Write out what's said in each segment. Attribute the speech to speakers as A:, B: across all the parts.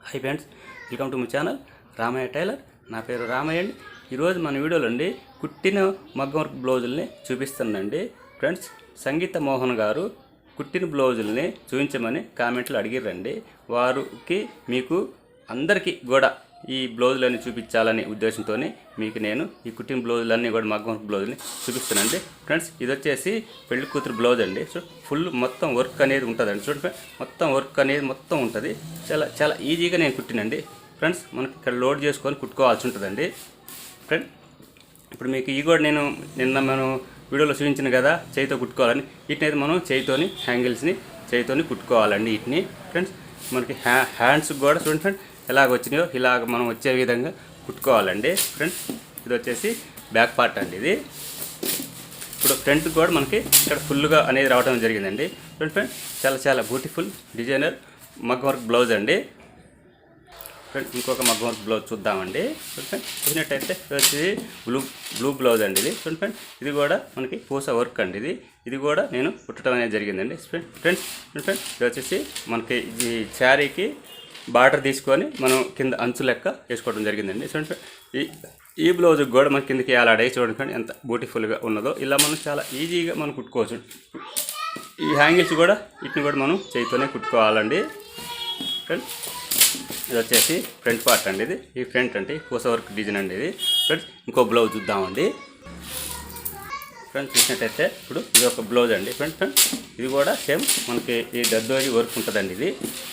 A: High friends, welcome to my channel Ramaiah tailor. నా పేరు రామయ్య అండి. ఈరోజు మన వీడియోలో అండి కుట్టిన మగ్గం వర్క్ బ్లౌజుల్ని చూపిస్తానండి. ఫ్రెండ్స్, సంగీత మోహన్ గారు కుట్టిన బ్లౌజుల్ని చూపించమని కామెంట్లు అడిగిరండి. వారికి మీకు అందరికీ కూడా ఈ బ్లౌజులన్నీ చూపించాలనే ఉద్దేశంతో మీకు నేను ఈ కుట్టిన బ్లౌజులన్నీ కూడా మగ్గం వర్క్ బ్లౌజుని చూపిస్తానండి. ఫ్రెండ్స్, ఇది వచ్చేసి పెళ్లి కూతురు బ్లౌజ్ అండి. సో ఫుల్ మొత్తం వర్క్ అనేది ఉంటుందండి. చూడండి, మొత్తం వర్క్ అనేది మొత్తం ఉంటుంది. చాలా చాలా ఈజీగా నేను కుట్టినండి. ఫ్రెండ్స్, మనకి ఇక్కడ లోడ్ చేసుకొని కుట్టుకోవాల్సి ఉంటుందండి. ఫ్రెండ్, ఇప్పుడు మీకు ఈ కూడా మనం వీడియోలో చూపించిన కదా చేయితో కుట్టుకోవాలని. వీటిని అయితే మనం చేయితోని హ్యాంగిల్స్ని చేయితోని కుట్టుకోవాలండి. వీటిని ఫ్రెండ్స్ మనకి హ్యాండ్స్ కూడా చూడండి ఫ్రెండ్ ఎలాగ వచ్చినాయో ఇలాగ మనం వచ్చే విధంగా కుట్టుకోవాలండి. ఫ్రెండ్స్, ఇది వచ్చేసి బ్యాక్ పార్ట్ అండి. ఇది ఇప్పుడు ఫ్రంట్ కూడా మనకి ఇక్కడ ఫుల్గా అనేది రావడం జరిగిందండి. చూడండి ఫ్రెండ్, చాలా చాలా బ్యూటిఫుల్ డిజైనర్ మగ్గం వర్క్ బ్లౌజ్ అండి. ఫ్రెండ్, ఇంకొక మగ్గం వర్క్ బ్లౌజ్ చూద్దామండి. ఫ్రెండ్, చూసినట్టయితే వచ్చి బ్లూ బ్లౌజ్ అండి. ఇది చూడండి ఫ్రెండ్, ఇది కూడా మనకి పూస వర్క్ అండి. ఇది కూడా నేను కుట్టడం అనేది జరిగిందండి. ఫ్రెండ్స్, ఇది వచ్చేసి మనకి ఈ శారీకి బార్డర్ తీసుకొని మనం కింద అంచు లెక్క వేసుకోవడం జరిగిందండి. చూడండి, ఈ బ్లౌజ్కి కూడా మన కిందకి అలాడే చూడండి ఎంత బ్యూటిఫుల్గా ఉన్నదో. ఇలా మనం చాలా ఈజీగా మనం కుట్టుకోవచ్చు. ఈ హ్యాంగిల్స్ కూడా వీటిని కూడా మనం చేయితోనే కుట్టుకోవాలండి. ఫ్రెండ్స్, ఇది వచ్చేసి ఫ్రంట్ పార్ట్ అండి. ఈ ఫ్రంట్ అంటే పూస వర్క్ డిజైన్ అండి. ఇది ఫ్రెండ్స్, ఇంకో బ్లౌజ్ చూద్దామండి. ఫ్రెండ్స్, చూసినట్టయితే ఇప్పుడు ఇది ఒక బ్లౌజ్ అండి. ఫ్రెండ్స్, ఇది కూడా సేమ్ మనకి ఈ దద్దోజీ వర్క్ ఉంటుందండి. ఇది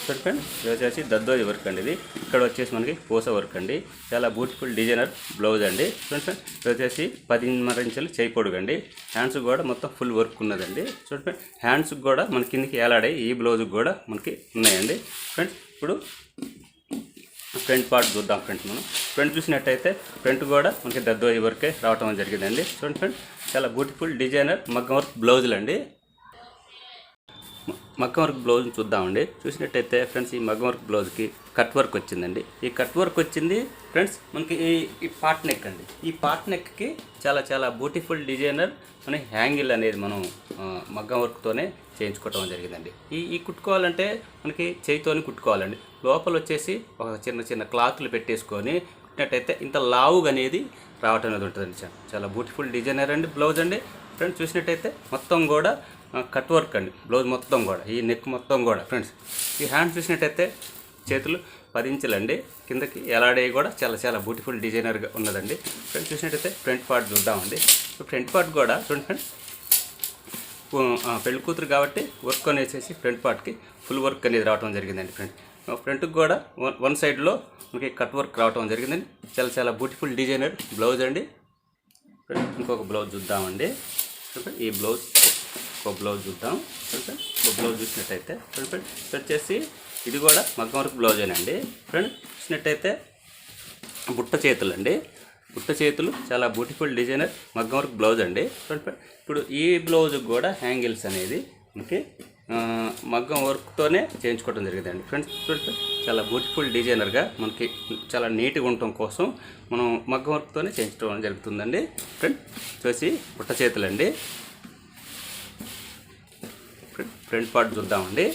A: ఫ్రెండ్స్, ఇది వచ్చేసి దద్దోజీ వర్క్ అండి. ఇది ఇక్కడ వచ్చేసి మనకి పూస వర్క్ అండి. చాలా బ్యూటిఫుల్ డిజైనర్ బ్లౌజ్ అండి. ఫ్రెండ్స్, ఇది వచ్చేసి 10.5 ఇంచులు చేయి పొడుగు అండి. హ్యాండ్స్ కూడా మొత్తం ఫుల్ వర్క్ ఉన్నదండి. చూడండి, హ్యాండ్స్కి కూడా మన కిందికి ఏలాడాయి. ఈ బ్లౌజ్కి కూడా మనకి ఉన్నాయండి. ఫ్రెండ్స్, ఇప్పుడు ఫ్రంట్ పార్ట్ చూద్దాం. ఫ్రెండ్స్, మనం ఫ్రంట్ చూసినట్టయితే ఫ్రంట్ కూడా మనకి దద్దోజీ వర్కే రావటం జరిగిందండి. చూడండి ఫ్రెండ్స్, చాలా బ్యూటిఫుల్ డిజైనర్ మగ్గం వర్క్ బ్లౌజులు అండి. మగ్గం వర్క్ బ్లౌజ్ చూద్దామండి. చూసినట్టయితే ఫ్రెండ్స్, ఈ మగ్గం వర్క్ బ్లౌజ్కి కట్ వర్క్ వచ్చిందండి. ఈ కట్ వర్క్ వచ్చింది ఫ్రెండ్స్ మనకి ఈ పార్ట్ నెక్ అండి. ఈ పార్ట్ నెక్కి చాలా చాలా బ్యూటిఫుల్ డిజైనర్ మన హ్యాంగిల్ అనేది మనం మగ్గం వర్క్తోనే చేయించుకోవటం జరిగిందండి. ఈ కుట్టుకోవాలంటే మనకి చేయితోని కుట్టుకోవాలండి. లోపల వచ్చేసి ఒక చిన్న చిన్న క్లాత్లు పెట్టేసుకొని కుట్టినట్టయితే ఇంత లావుగా అనేది రావటం అనేది ఉంటుందండి. చాలా బ్యూటిఫుల్ డిజైనర్ అండి బ్లౌజ్ అండి. ఫ్రెండ్స్, చూసినట్టయితే మొత్తం కూడా కట్ వర్క్ అండి. బ్లౌజ్ మొత్తం కూడా ఈ నెక్ మొత్తం కూడా. ఫ్రెండ్స్, ఈ హ్యాండ్స్ చూసినట్టయితే చేతులు 10 ఇంచులు అండి. కిందకి ఎలాడే కూడా చాలా చాలా బ్యూటిఫుల్ డిజైనర్గా ఉన్నదండి. ఫ్రెండ్స్, చూసినట్టయితే ఫ్రంట్ పార్ట్ చూద్దామండి. ఫ్రంట్ పార్ట్ కూడా చూడండి ఫ్రెండ్స్, పెళ్లి కూతురు కాబట్టి వర్క్ అనేసి ఫ్రంట్ పార్ట్కి ఫుల్ వర్క్ అనేది రావడం జరిగిందండి. ఫ్రంట్కి కూడా వన్ సైడ్లో మనకి కట్ వర్క్ రావడం జరిగిందండి. చాలా చాలా బ్యూటిఫుల్ డిజైనర్ బ్లౌజ్ అండి. ఇంకొక బ్లౌజ్ చూద్దామండి. ఈ బ్లౌజ్ ఒక బ్లౌజ్ చూద్దాం. ఒక బ్లౌజ్ చూసినట్టయితే ఫ్రెండ్ వచ్చేసి ఇది కూడా మగ్గం వర్క్ బ్లౌజేనండి. ఫ్రెండ్, చూసినట్టయితే బుట్ట చేతులు అండి. బుట్ట చేతులు చాలా బ్యూటిఫుల్ డిజైనర్ మగ్గం వర్క్ బ్లౌజ్ అండి. ఫ్రెండ్, ఇప్పుడు ఈ బ్లౌజ్కి కూడా హ్యాంగిల్స్ అనేది మనకి మగ్గం వర్క్తోనే చేయించుకోవడం జరిగిందండి. ఫ్రెండ్స్, చూడండి, చాలా బ్యూటిఫుల్ డిజైనర్గా మనకి చాలా నీట్గా ఉండటం కోసం మనం మగ్గం వర్క్తోనే చేయించడం జరుగుతుందండి. ఫ్రెండ్, చూసి బుట్ట చేతులు అండి. ఫ్రంట్ పార్ట్ చూద్దామండి.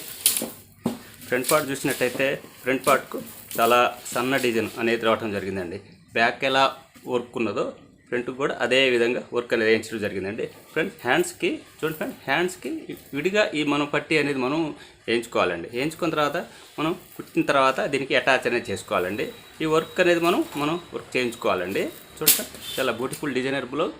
A: ఫ్రంట్ పార్ట్ చూసినట్టయితే ఫ్రంట్ పార్ట్కు చాలా సన్న డిజైన్ అనేది రావడం జరిగిందండి. బ్యాక్ ఎలా వర్క్ ఉన్నదో ఫ్రంట్కి కూడా అదే విధంగా వర్క్ అనేది వేయించడం జరిగిందండి. ఫ్రెండ్స్, హ్యాండ్స్కి చూడండి ఫ్రెండ్, హ్యాండ్స్కి విడిగా ఈ మనం పట్టి అనేది మనం వేయించుకోవాలండి. వేయించుకున్న తర్వాత మనం కుట్టిన తర్వాత దీనికి అటాచ్ అనేది చేసుకోవాలండి. ఈ వర్క్ అనేది మనం వర్క్ చేయించుకోవాలండి. చూడండి, చాలా బ్యూటిఫుల్ డిజైనర్ బ్లౌజ్